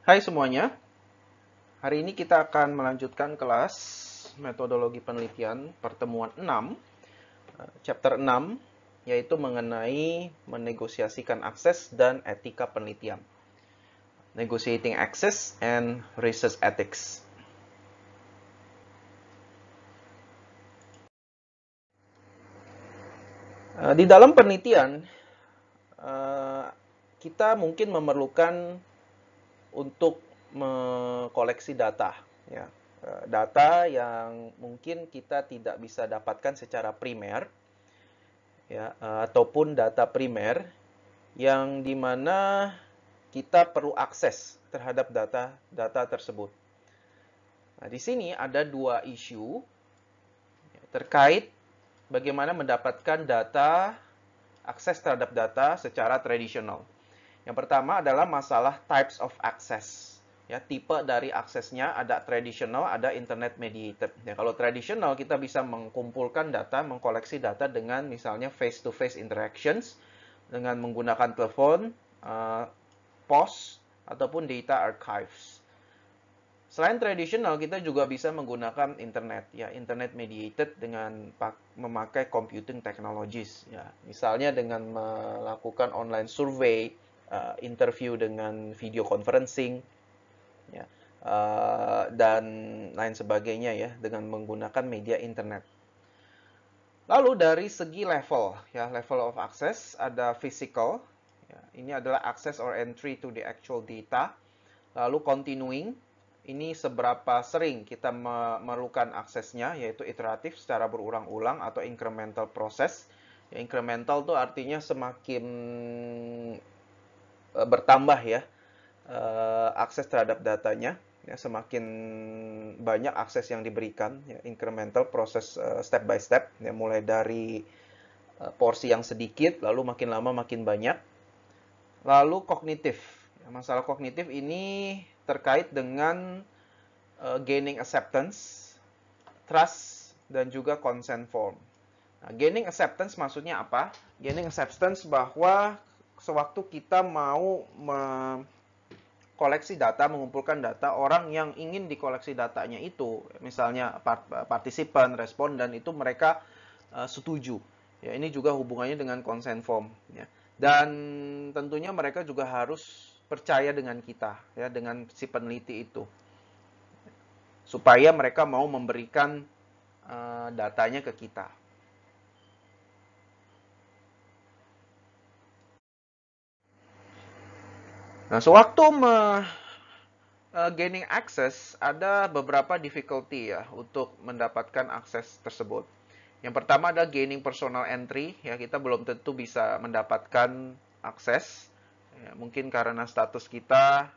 Hai semuanya, hari ini kita akan melanjutkan kelas metodologi penelitian pertemuan 6, chapter 6, yaitu mengenai menegosiasikan akses dan etika penelitian. Negotiating Access and Research Ethics. Di dalam penelitian, kita mungkin memerlukan untuk mengkoleksi data, ya. Data yang mungkin kita tidak bisa dapatkan secara primer, ya, ataupun data primer yang dimana kita perlu akses terhadap data tersebut. Nah, di sini ada dua isu terkait bagaimana mendapatkan data, akses terhadap data secara tradisional. Yang pertama adalah masalah types of access. Ya, tipe dari aksesnya ada traditional, ada internet mediated. Ya, kalau traditional kita bisa mengumpulkan data, mengkoleksi data dengan misalnya face-to-face interactions dengan menggunakan telepon, pos, ataupun data archives. Selain tradisional, kita juga bisa menggunakan internet, ya, internet mediated dengan memakai computing technologies, ya. Misalnya dengan melakukan online survey, interview dengan video conferencing, ya, dan lain sebagainya, ya, dengan menggunakan media internet. Lalu dari segi level, ya, level of access ada physical, ya, ini adalah access or entry to the actual data. Lalu continuing, ini seberapa sering kita memerlukan aksesnya, yaitu iteratif secara berulang-ulang atau incremental process. Ya, incremental itu artinya semakin bertambah, ya, akses terhadap datanya, ya, semakin banyak akses yang diberikan, ya, incremental proses, step by step, ya, mulai dari porsi yang sedikit lalu makin lama makin banyak. Lalu kognitif, ya, masalah kognitif ini terkait dengan gaining acceptance, trust, dan juga consent form. Nah, gaining acceptance maksudnya apa? Gaining acceptance bahwa sewaktu kita mau koleksi data, mengumpulkan data, orang yang ingin dikoleksi datanya itu, misalnya partisipan, responden, itu mereka setuju. Ya, ini juga hubungannya dengan consent form. Ya. Dan tentunya mereka juga harus percaya dengan kita, ya, dengan si peneliti itu, supaya mereka mau memberikan datanya ke kita. Nah, sewaktu gaining access, ada beberapa difficulty, ya, untuk mendapatkan akses tersebut. Yang pertama adalah gaining personal entry, ya, kita belum tentu bisa mendapatkan akses, ya, mungkin karena status kita,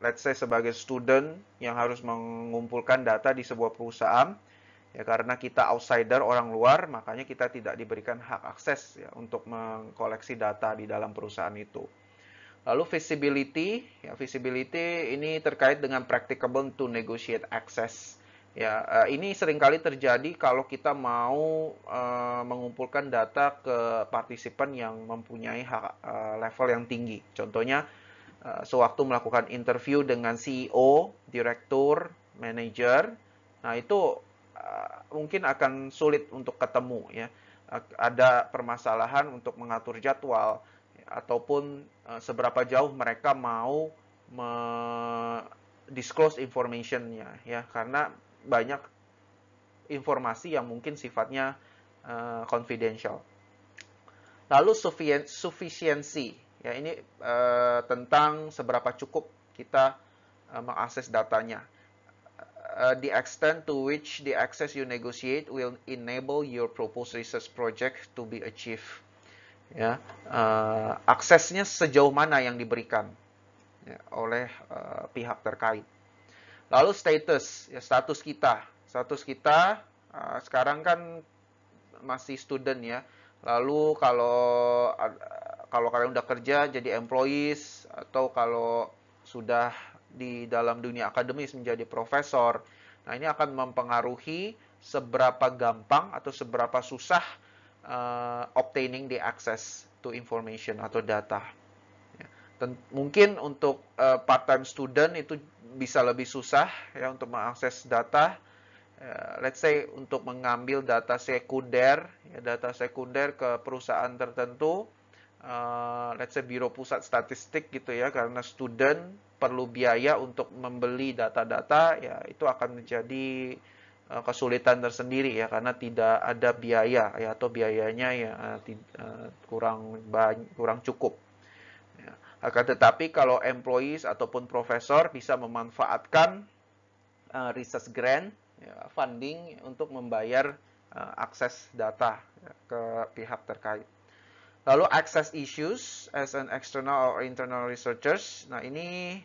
let's say sebagai student yang harus mengumpulkan data di sebuah perusahaan, ya, karena kita outsider, orang luar, makanya kita tidak diberikan hak akses, ya, untuk mengkoleksi data di dalam perusahaan itu. Lalu visibility, ya, visibility ini terkait dengan practicable to negotiate access. Ya, ini seringkali terjadi kalau kita mau mengumpulkan data ke partisipan yang mempunyai hak, level yang tinggi. Contohnya, sewaktu melakukan interview dengan CEO, direktur, manajer, nah itu mungkin akan sulit untuk ketemu, ya. Ada permasalahan untuk mengatur jadwal, ataupun seberapa jauh mereka mau disclose information-nya, ya, karena banyak informasi yang mungkin sifatnya confidential. Lalu sufficiency, ya, ini tentang seberapa cukup kita mengakses datanya. The extent to which the access you negotiate will enable your proposed research project to be achieved. Ya, aksesnya sejauh mana yang diberikan, ya, oleh pihak terkait. Lalu status, ya, status kita sekarang kan masih student, ya. Lalu kalau kalian udah kerja jadi employees, atau kalau sudah di dalam dunia akademis menjadi profesor, nah ini akan mempengaruhi seberapa gampang atau seberapa susah obtaining the access to information atau data. Mungkin untuk part-time student itu bisa lebih susah ya untuk mengakses data. Let's say untuk mengambil data sekunder, ya, data sekunder ke perusahaan tertentu, let's say Biro Pusat Statistik gitu ya, karena student perlu biaya untuk membeli data-data, ya itu akan menjadi kesulitan tersendiri ya, karena tidak ada biaya ya, atau biayanya ya kurang cukup. Ya. Akan tetapi kalau employees ataupun profesor bisa memanfaatkan research grant, ya, funding untuk membayar akses data ya, ke pihak terkait. Lalu access issues as an external or internal researchers. Nah, ini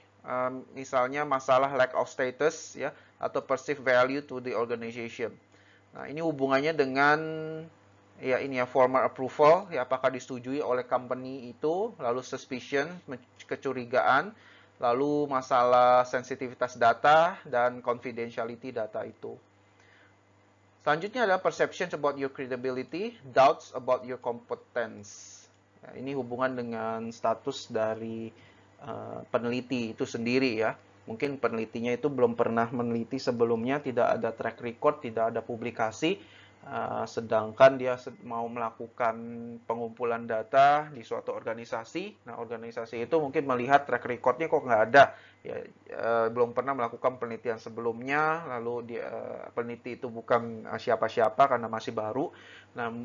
misalnya masalah lack of status ya, atau perceived value to the organization. Nah, ini hubungannya dengan ya ini ya formal approval, ya apakah disetujui oleh company itu, lalu suspicion, kecurigaan, lalu masalah sensitivitas data dan confidentiality data itu. Selanjutnya adalah perceptions about your credibility, doubts about your competence. Ya, ini hubungan dengan status dari peneliti itu sendiri ya. Mungkin penelitinya itu belum pernah meneliti sebelumnya, tidak ada track record, tidak ada publikasi, sedangkan dia mau melakukan pengumpulan data di suatu organisasi. Nah, organisasi itu mungkin melihat track recordnya kok nggak ada, ya, belum pernah melakukan penelitian sebelumnya, lalu peneliti itu bukan siapa-siapa karena masih baru. Nah,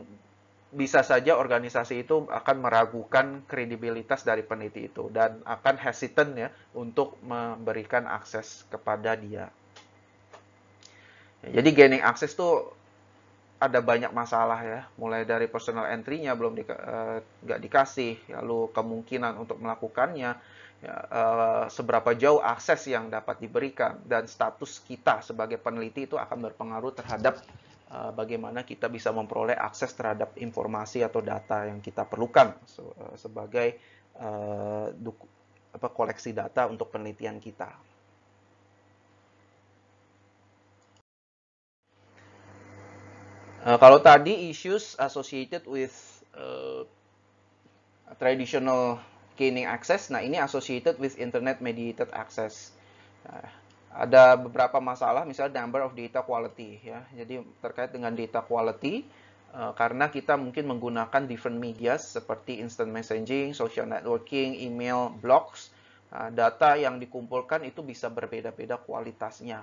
bisa saja organisasi itu akan meragukan kredibilitas dari peneliti itu dan akan hesitant ya untuk memberikan akses kepada dia. Jadi gaining access tuh ada banyak masalah ya, mulai dari personal entry-nya belum nggak dikasih, lalu kemungkinan untuk melakukannya, ya, seberapa jauh akses yang dapat diberikan, dan status kita sebagai peneliti itu akan berpengaruh terhadap bagaimana kita bisa memperoleh akses terhadap informasi atau data yang kita perlukan sebagai koleksi data untuk penelitian kita. Kalau tadi issues associated with traditional gaining access, nah ini associated with internet mediated access. Nah, ada beberapa masalah, misalnya number of data quality ya. Jadi terkait dengan data quality, karena kita mungkin menggunakan different media seperti instant messaging, social networking, email, blogs, data yang dikumpulkan itu bisa berbeda-beda kualitasnya.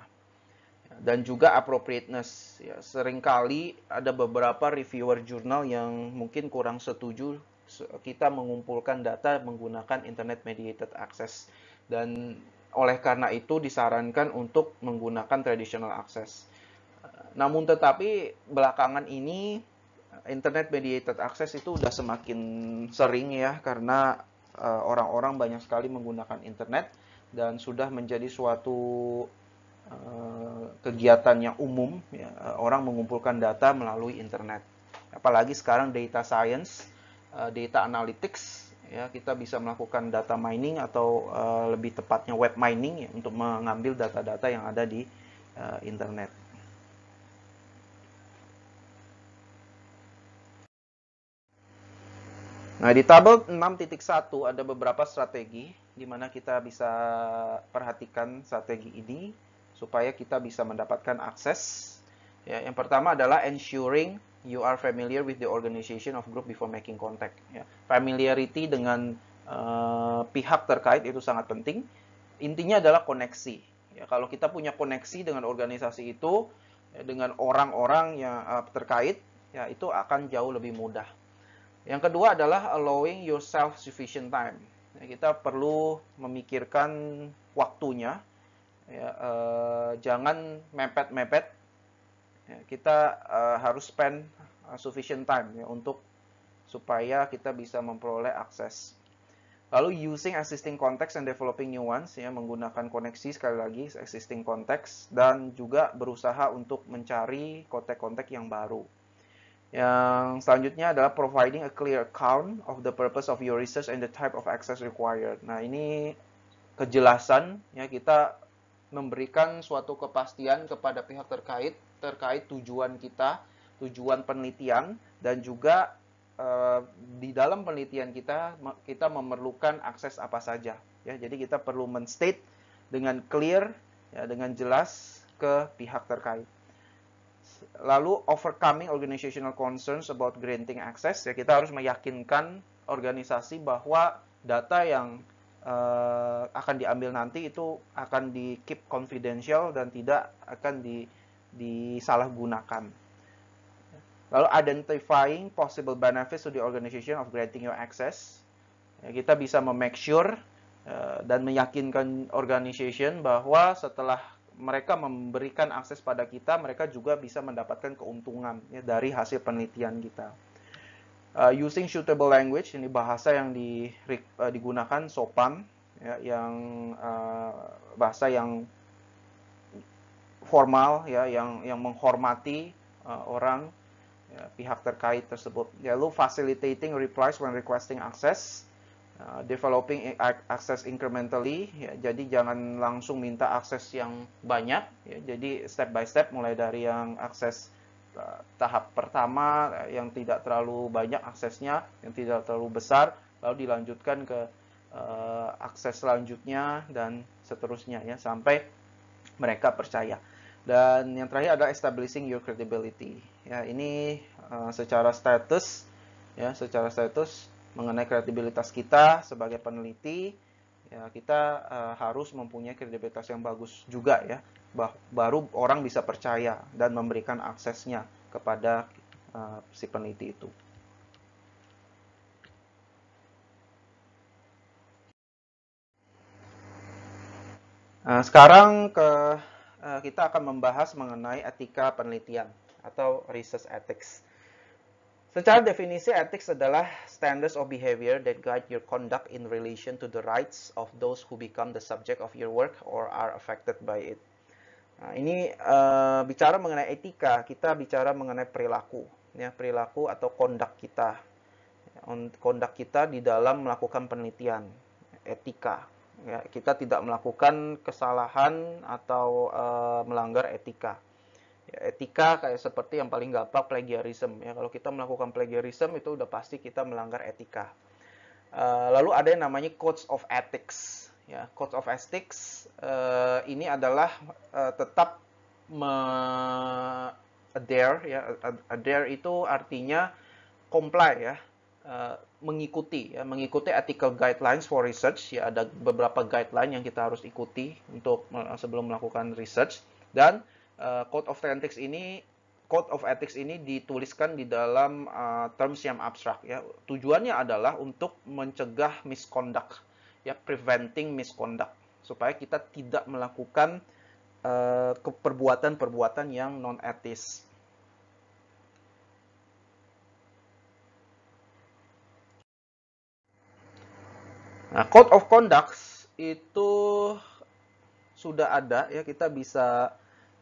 Dan juga appropriateness ya, seringkali ada beberapa reviewer jurnal yang mungkin kurang setuju kita mengumpulkan data menggunakan internet mediated access, dan oleh karena itu disarankan untuk menggunakan traditional access. Namun tetapi belakangan ini internet mediated access itu udah semakin sering ya, karena orang-orang banyak sekali menggunakan internet dan sudah menjadi suatu kegiatan yang umum ya, orang mengumpulkan data melalui internet. Apalagi sekarang data science, data analytics ya, kita bisa melakukan data mining atau lebih tepatnya web mining ya, untuk mengambil data-data yang ada di internet. Nah, di tabel 6.1 ada beberapa strategi di mana kita bisa perhatikan strategi ini supaya kita bisa mendapatkan akses. Ya, yang pertama adalah ensuring you are familiar with the organization of group before making contact. Ya, familiarity dengan pihak terkait itu sangat penting. Intinya adalah koneksi. Ya, kalau kita punya koneksi dengan organisasi itu, ya, dengan orang-orang yang terkait, ya itu akan jauh lebih mudah. Yang kedua adalah allowing yourself sufficient time. Ya, kita perlu memikirkan waktunya, ya, jangan mepet-mepet. Ya, kita harus spend sufficient time ya, untuk supaya kita bisa memperoleh akses. Lalu using existing context and developing new ones, ya, menggunakan koneksi sekali lagi existing context, dan juga berusaha untuk mencari kontak-kontak yang baru. Yang selanjutnya adalah providing a clear account of the purpose of your research and the type of access required. Nah, ini kejelasan ya, kita memberikan suatu kepastian kepada pihak terkait tujuan kita, tujuan penelitian, dan juga di dalam penelitian kita memerlukan akses apa saja. Ya, jadi kita perlu men-state dengan clear, ya, dengan jelas ke pihak terkait. Lalu overcoming organizational concerns about granting access, ya kita harus meyakinkan organisasi bahwa data yang akan diambil nanti itu akan di keep confidential dan tidak akan disalahgunakan. Lalu identifying possible benefits to the organization of granting your access. Ya, kita bisa make sure dan meyakinkan organization bahwa setelah mereka memberikan akses pada kita, mereka juga bisa mendapatkan keuntungan, ya, dari hasil penelitian kita. Using suitable language, ini bahasa yang digunakan sopan, ya, yang bahasa yang formal, ya, yang menghormati orang, ya, pihak terkait tersebut. Lalu facilitating replies when requesting access, developing access incrementally, ya, jadi jangan langsung minta akses yang banyak, ya, jadi step by step, mulai dari yang akses tahap pertama yang tidak terlalu banyak aksesnya, yang tidak terlalu besar, lalu dilanjutkan ke akses selanjutnya dan seterusnya, ya, sampai mereka percaya. Dan yang terakhir adalah establishing your credibility. Ya, ini secara status mengenai kredibilitas kita sebagai peneliti, ya, kita harus mempunyai kredibilitas yang bagus juga, ya. Baru orang bisa percaya dan memberikan aksesnya kepada si peneliti itu. Sekarang kita akan membahas mengenai etika penelitian atau research ethics. Secara definisi, ethics adalah standards of behavior that guide your conduct in relation to the rights of those who become the subject of your work or are affected by it. Nah, ini bicara mengenai etika, kita bicara mengenai perilaku, ya, perilaku atau conduct kita di dalam melakukan penelitian, etika. Ya, kita tidak melakukan kesalahan atau melanggar etika. Ya, etika kayak seperti yang paling gampang plagiarism. Ya, kalau kita melakukan plagiarism itu udah pasti kita melanggar etika. Lalu ada yang namanya codes of ethics. Ya, codes of ethics ini adalah tetap adhere. Ya, adhere itu artinya comply, ya. Mengikuti ethical guidelines for research, ya, ada beberapa guideline yang kita harus ikuti untuk sebelum melakukan research. Dan code of ethics ini dituliskan di dalam terms yang abstrak, ya. Tujuannya adalah untuk mencegah misconduct, ya, preventing misconduct, supaya kita tidak melakukan perbuatan-perbuatan yang non etis. Nah, Code of Conduct itu sudah ada, ya, kita bisa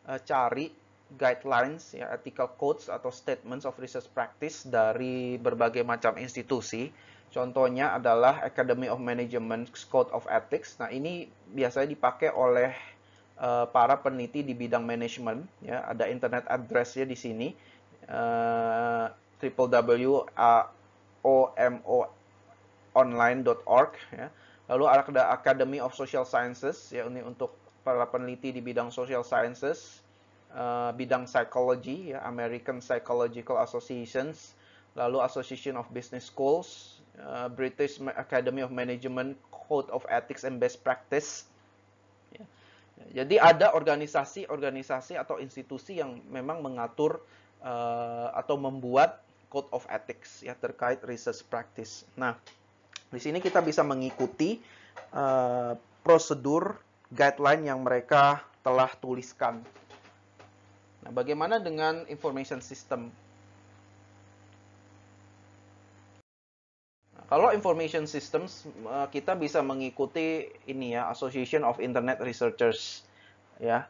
cari guidelines, ya, ethical codes atau statements of research practice dari berbagai macam institusi. Contohnya adalah Academy of Management Code of Ethics. Nah, ini biasanya dipakai oleh para peneliti di bidang manajemen, ya. Ada internet address-nya di sini, www.omonline.org, ya. Lalu ada Academy of Social Sciences, ya, ini untuk para peneliti di bidang social sciences, bidang psychology, ya, American Psychological Associations, lalu Association of Business Schools, British Academy of Management Code of Ethics and Best Practice. Ya. Jadi ada organisasi atau institusi yang memang mengatur atau membuat Code of Ethics, ya, terkait research practice. Nah, di sini kita bisa mengikuti prosedur guideline yang mereka telah tuliskan. Nah, bagaimana dengan information system? Nah, kalau information systems, kita bisa mengikuti ini, ya, Association of Internet Researchers, ya.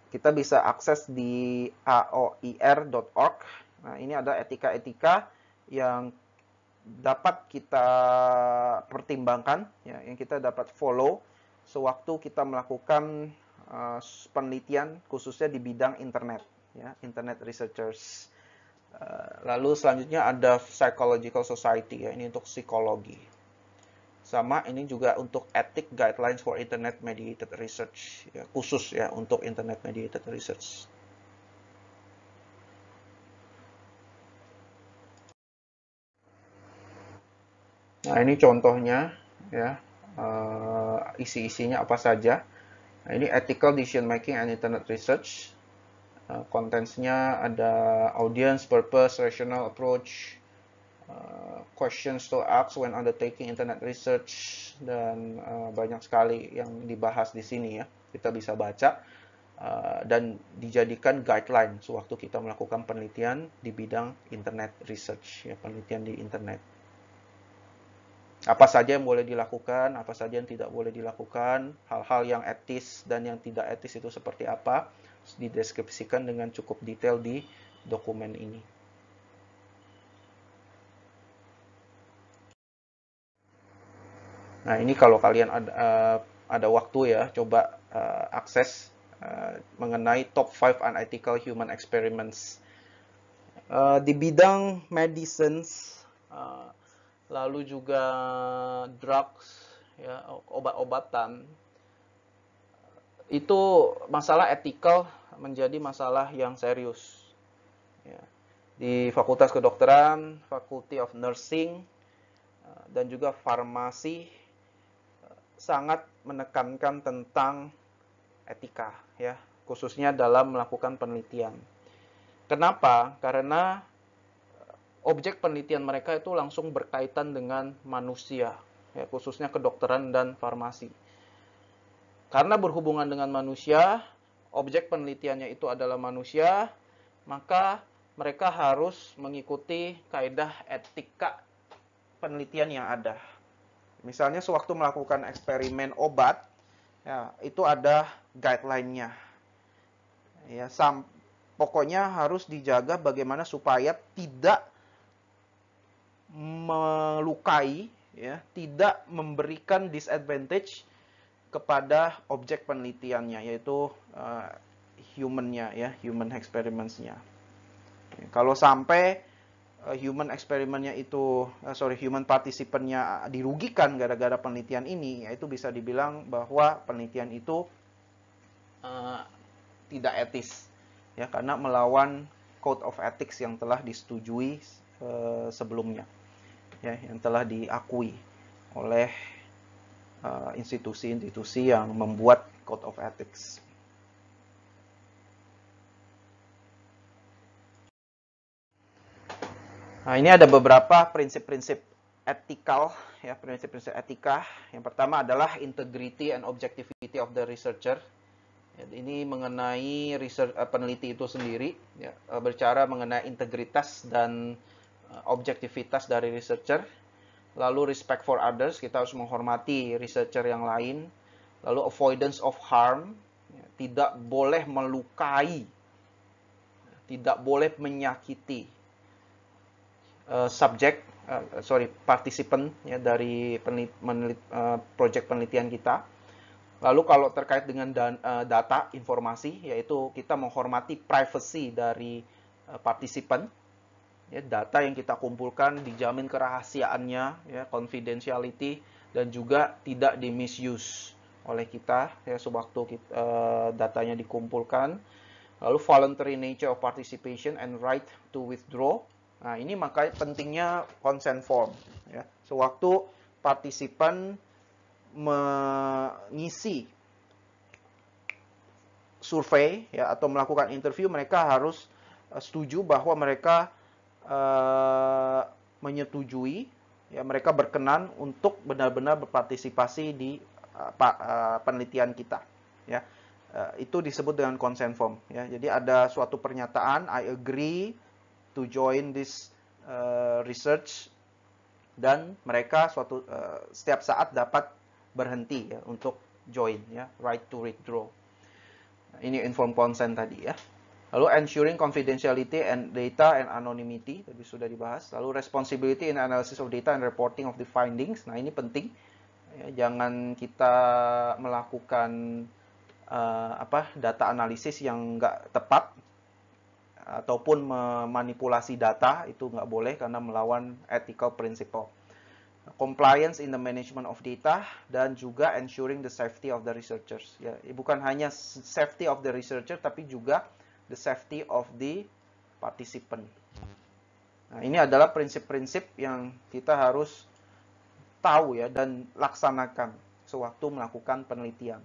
Kita bisa akses di aoir.org. Nah, ini ada etika-etika yang dapat kita pertimbangkan, ya, yang kita dapat follow sewaktu kita melakukan penelitian khususnya di bidang internet, ya, internet researchers. Lalu selanjutnya ada Psychological Society ya, ini untuk psikologi. Sama ini juga untuk Ethic Guidelines for Internet Mediated Research ya, khusus ya untuk Internet Mediated Research. Nah, ini contohnya ya, isi-isinya apa saja. Nah, ini Ethical Decision Making and Internet Research. Contents-nya ada audience, purpose, rational approach, questions to ask when undertaking internet research, dan banyak sekali yang dibahas di sini ya. Kita bisa baca dan dijadikan guideline sewaktu kita melakukan penelitian di bidang internet research ya, penelitian di internet. Apa saja yang boleh dilakukan, apa saja yang tidak boleh dilakukan, hal-hal yang etis dan yang tidak etis itu seperti apa, dideskripsikan dengan cukup detail di dokumen ini. Nah, ini kalau kalian ada waktu ya, coba akses mengenai top 5 unethical human experiments. Di bidang medicines, lalu juga drugs, ya, obat-obatan, itu masalah etikal menjadi masalah yang serius. Ya. Di Fakultas Kedokteran, Faculty of Nursing, dan juga farmasi sangat menekankan tentang etika, ya, khususnya dalam melakukan penelitian. Kenapa? Karena objek penelitian mereka itu langsung berkaitan dengan manusia, ya, khususnya kedokteran dan farmasi. Karena berhubungan dengan manusia, objek penelitiannya itu adalah manusia, maka mereka harus mengikuti kaidah etika penelitian yang ada. Misalnya sewaktu melakukan eksperimen obat, ya, itu ada guideline-nya. Ya, pokoknya harus dijaga bagaimana supaya tidak melukai, ya, tidak memberikan disadvantage kepada objek penelitiannya, yaitu human-nya, ya, human experiments-nya. Kalau sampai human eksperimennya itu, human participant-nya dirugikan gara-gara penelitian ini, ya itu bisa dibilang bahwa penelitian itu tidak etis, ya, karena melawan Code of Ethics yang telah disetujui sebelumnya, ya, yang telah diakui oleh institusi-institusi yang membuat Code of Ethics. Nah, ini ada beberapa prinsip-prinsip etikal, ya, prinsip-prinsip etika. Yang pertama adalah integrity and objectivity of the researcher. Ya, ini mengenai peneliti itu sendiri, ya, bercara mengenai integritas dan objektivitas dari researcher. Lalu respect for others, kita harus menghormati researcher yang lain. Lalu avoidance of harm, ya, tidak boleh melukai, tidak boleh menyakiti participant, ya, dari project penelitian kita. Lalu kalau terkait dengan data, informasi, yaitu kita menghormati privacy dari partisipan. Ya, data yang kita kumpulkan dijamin kerahasiaannya, ya, confidentiality, dan juga tidak di-misuse oleh kita, ya, sewaktu datanya dikumpulkan. Lalu voluntary nature of participation and right to withdraw. Nah, ini makanya pentingnya consent form, ya. Sewaktu partisipan mengisi survei, ya, atau melakukan interview, mereka harus setuju bahwa mereka menyetujui, ya, mereka berkenan untuk benar-benar berpartisipasi di penelitian kita, ya. Itu disebut dengan consent form, ya. Jadi ada suatu pernyataan, I agree to join this research, dan mereka setiap saat dapat berhenti, ya, untuk join, ya, right to withdraw. Nah, ini informed consent tadi, ya. Lalu ensuring confidentiality and data and anonymity, tadi sudah dibahas. Lalu responsibility in analysis of data and reporting of the findings. Nah, ini penting, ya, jangan kita melakukan data analisis yang nggak tepat, ataupun memanipulasi data, itu nggak boleh karena melawan ethical principle. Compliance in the management of data, dan juga ensuring the safety of the researchers. Ya, bukan hanya safety of the researcher, tapi juga the safety of the participant. Nah, ini adalah prinsip-prinsip yang kita harus tahu ya dan laksanakan sewaktu melakukan penelitian.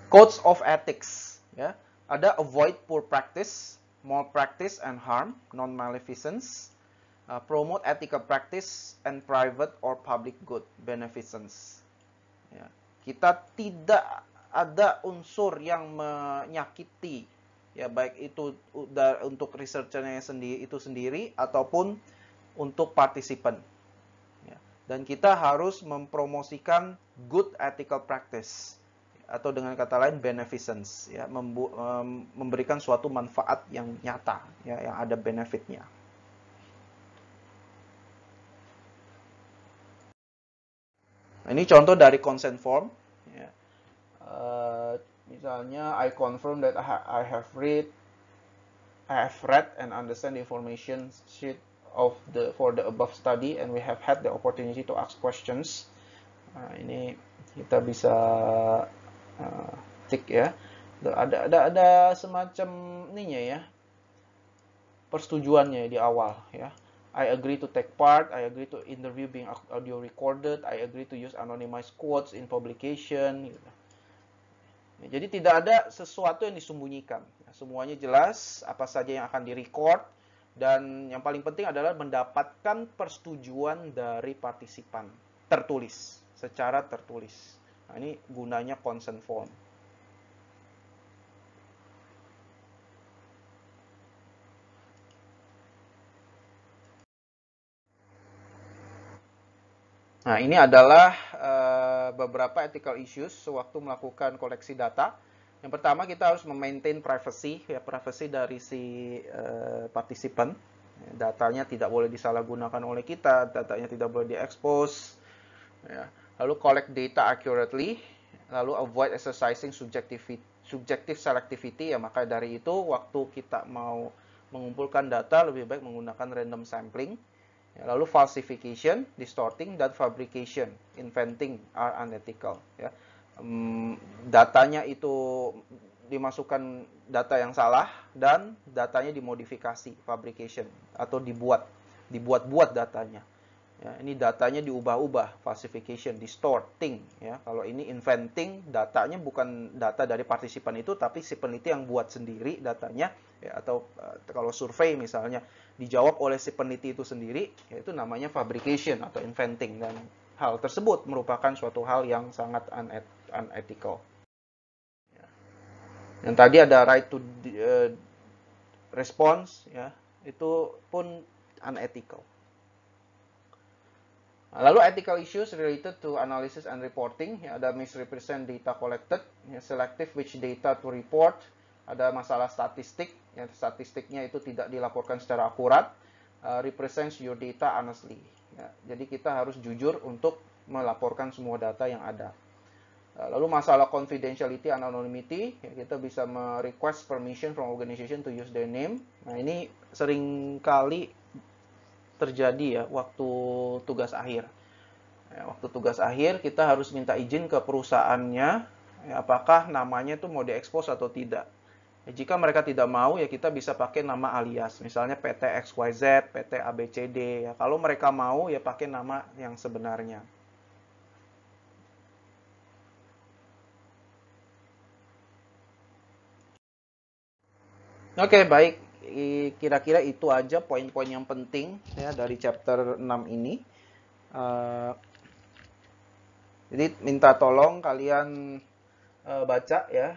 Codes of ethics, ya. Ada avoid poor practice, malpractice and harm, non-maleficence, promote ethical practice and private or public good, beneficence. Ya. Kita tidak ada unsur yang menyakiti, ya, baik itu untuk researchernya itu sendiri ataupun untuk partisipan. Ya. Dan kita harus mempromosikan good ethical practice, atau dengan kata lain beneficence, ya, memberikan suatu manfaat yang nyata, ya, yang ada benefitnya. Nah, ini contoh dari consent form, ya. Misalnya I confirm that I have read and understand the information sheet for the above study and we have had the opportunity to ask questions. Nah, ini kita bisa tick ya. Ada semacam ininya ya, persetujuannya di awal ya. I agree to take part, I agree to interview being audio recorded, I agree to use anonymized quotes in publication gitu. Ya, jadi tidak ada sesuatu yang disembunyikan. Semuanya jelas apa saja yang akan direcord, dan yang paling penting adalah mendapatkan persetujuan dari partisipan tertulis, secara tertulis. Nah, ini gunanya consent form. Nah, ini adalah beberapa ethical issues sewaktu melakukan koleksi data. Yang pertama, kita harus memaintain privacy, ya, privacy dari si partisipan. Datanya tidak boleh disalahgunakan oleh kita, datanya tidak boleh diekspos. Ya. Lalu collect data accurately, lalu avoid exercising subjective selectivity, ya, maka dari itu waktu kita mau mengumpulkan data lebih baik menggunakan random sampling. Ya, lalu falsification, distorting, dan fabrication, inventing are unethical. Ya. Datanya itu dimasukkan data yang salah dan datanya dimodifikasi, fabrication, atau dibuat-buat datanya. Ya, ini datanya diubah-ubah, falsification, distorting. Ya, kalau ini inventing, datanya bukan data dari partisipan itu, tapi si peneliti yang buat sendiri datanya. Ya, atau kalau survei misalnya dijawab oleh si peneliti itu sendiri, yaitu namanya fabrication atau inventing, dan hal tersebut merupakan suatu hal yang sangat unethical. Ya. Dan tadi ada right to response, ya, itu pun unethical. Lalu ethical issues related to analysis and reporting, ya, ada misrepresent data collected, ya, selective which data to report, ada masalah statistik, ya, statistiknya itu tidak dilaporkan secara akurat, represents your data honestly. Ya, jadi kita harus jujur untuk melaporkan semua data yang ada. Lalu masalah confidentiality and anonymity, ya, kita bisa request permission from organization to use their name. Nah, ini seringkali terjadi ya waktu tugas akhir. Ya, waktu tugas akhir kita harus minta izin ke perusahaannya, ya, apakah namanya itu mau diekspos atau tidak. Ya, jika mereka tidak mau, ya kita bisa pakai nama alias, misalnya PT XYZ, PT ABCD. Ya, kalau mereka mau, ya pakai nama yang sebenarnya. Oke, baik. Kira-kira itu aja poin-poin yang penting ya dari chapter 6 ini. Jadi minta tolong kalian baca ya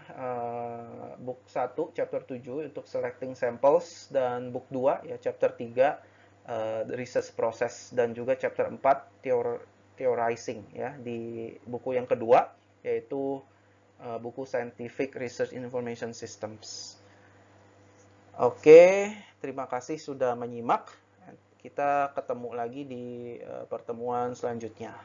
book 1 chapter 7 untuk selecting samples, dan book 2 ya chapter 3 research process, dan juga chapter 4 theorizing ya di buku yang kedua, yaitu buku Scientific Research Information Systems. Oke, terima kasih sudah menyimak. Kita ketemu lagi di pertemuan selanjutnya.